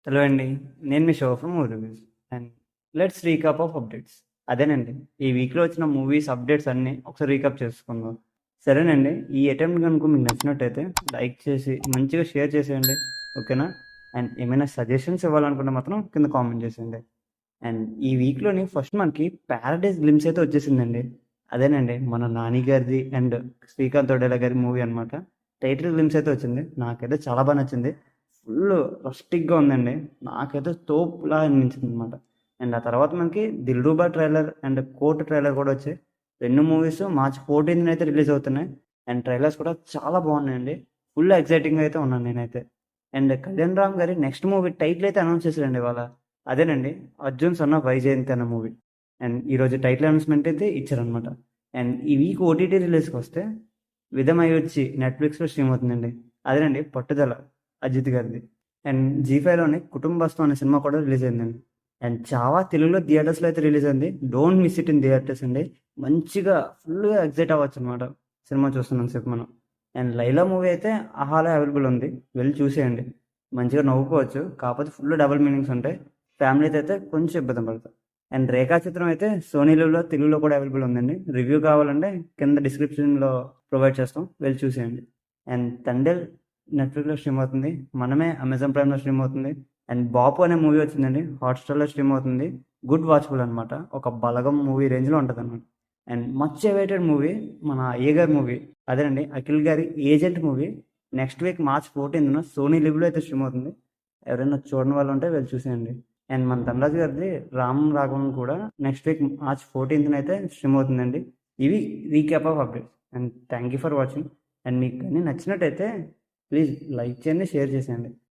Hello అండి. నేను మీ షో from movie reviews and let's recap of updates. అదేనండి, ఈ వీక్లో వచ్చిన మూవీస్ అప్డేట్స్ అన్నీ ఒకసారి రీకాప్ చేసుకుందాం. సరేనండి, ఈ అటెంప్ట్ కనుక మీకు నచ్చినట్టయితే లైక్ చేసి మంచిగా షేర్ చేసేయండి. ఓకేనా? అండ్ ఏమైనా సజెషన్స్ ఇవ్వాలనుకుంటే మాత్రం కింద కామెంట్ చేసేయండి. అండ్ ఈ వీక్లోని ఫస్ట్ మనకి ప్యారడైజ్ గ్లిమ్స్ అయితే వచ్చేసిందండి. అదేనండి, మన నాని గారిది అండ్ శ్రీకాంత్ ఒడేలా గారి మూవీ అనమాట. టైటిల్ గ్లిమ్స్ అయితే వచ్చింది. నాకైతే చాలా బాగా నచ్చింది. ఫుల్ రస్టిక్గా ఉందండి. నాకైతే తోపులా అనిపించింది అనమాట. అండ్ ఆ తర్వాత మనకి Dilruba trailer and court trailer కూడా వచ్చాయి. రెండు మూవీస్ మార్చ్ 14th అయితే రిలీజ్ అవుతున్నాయి. అండ్ ట్రైలర్స్ కూడా చాలా బాగున్నాయండి. ఫుల్ ఎక్సైటింగ్ అయితే ఉన్నాను నేనైతే. అండ్ కళ్యాణ్ రామ్ గారి నెక్స్ట్ మూవీ టైటిల్ అయితే అనౌన్స్ చేశారండి ఇవాళ. అదేనండి, అర్జున్ సన్ ఆఫ్ వైజయంతి అన్న మూవీ. అండ్ ఈరోజు టైటిల్ అనౌన్స్మెంట్ అయితే ఇచ్చారనమాట. అండ్ ఈ వీక్ ఓటీటీ రిలీజ్కి వస్తే విధమై వచ్చి నెట్ఫ్లిక్స్లో స్ట్రీమ్ అవుతుందండి. అదేనండి, పట్టుదల అజిత్ గారిది. అండ్ జీ5లోని కుటుంబస్థం అనే సినిమా కూడా రిలీజ్ అయిందండి. అండ్ చావా తెలుగులో థియేటర్స్లో అయితే రిలీజ్ అయింది. Don't miss it in theatres అండి. మంచిగా ఫుల్గా ఎగ్జైట్ అవ్వచ్చు అనమాట సినిమా చూస్తున్నాం సేపు మనం. అండ్ లైలా మూవీ అయితే ఆహాలో అవైలబుల్ ఉంది, వెళ్ళి చూసేయండి. మంచిగా నవ్వుకోవచ్చు, కాకపోతే ఫుల్ డబుల్ మీనింగ్స్ ఉంటాయి. ఫ్యామిలీతో అయితే కొంచెం ఇబ్బంది పడతాం. అండ్ రేఖా చిత్రం అయితే సోనీలో తెలుగులో కూడా అవైలబుల్ ఉందండి. రివ్యూ కావాలంటే కింద డిస్క్రిప్షన్లో ప్రొవైడ్ చేస్తాం, వెళ్ళి చూసేయండి. అండ్ తండేల్ నెట్ఫ్లిక్స్లో స్ట్రీమ్ అవుతుంది. మనమే అమెజాన్ ప్రైమ్లో స్ట్రీమ్ అవుతుంది. అండ్ బాపు అనే మూవీ వచ్చిందండి, హాట్స్టార్లో స్ట్రీమ్ అవుతుంది. గుడ్ వాచబుల్ అనమాట. ఒక బలగం మూవీ రేంజ్లో ఉంటుంది అనమాట. అండ్ మచ్ అవైటెడ్ మూవీ మన అయ్య గారి మూవీ. అదేనండి, అఖిల్ గారి agent movie next week March 14th Sony లివ్లో అయితే స్ట్రీమ్ అవుతుంది. ఎవరైనా చూడని వాళ్ళు ఉంటే వెళ్ళి చూసేయండి. అండ్ మన ధనరాజు గారిది రామ్ రాఘవన్ కూడా నెక్స్ట్ వీక్ మార్చ్ 14th అయితే స్ట్రీమ్ అవుతుందండి. ఇవి recap of updates. And thank you for watching. And మీకు కానీ నచ్చినట్టయితే ప్లీజ్ లైక్ చేయండి, షేర్ చేసేయండి.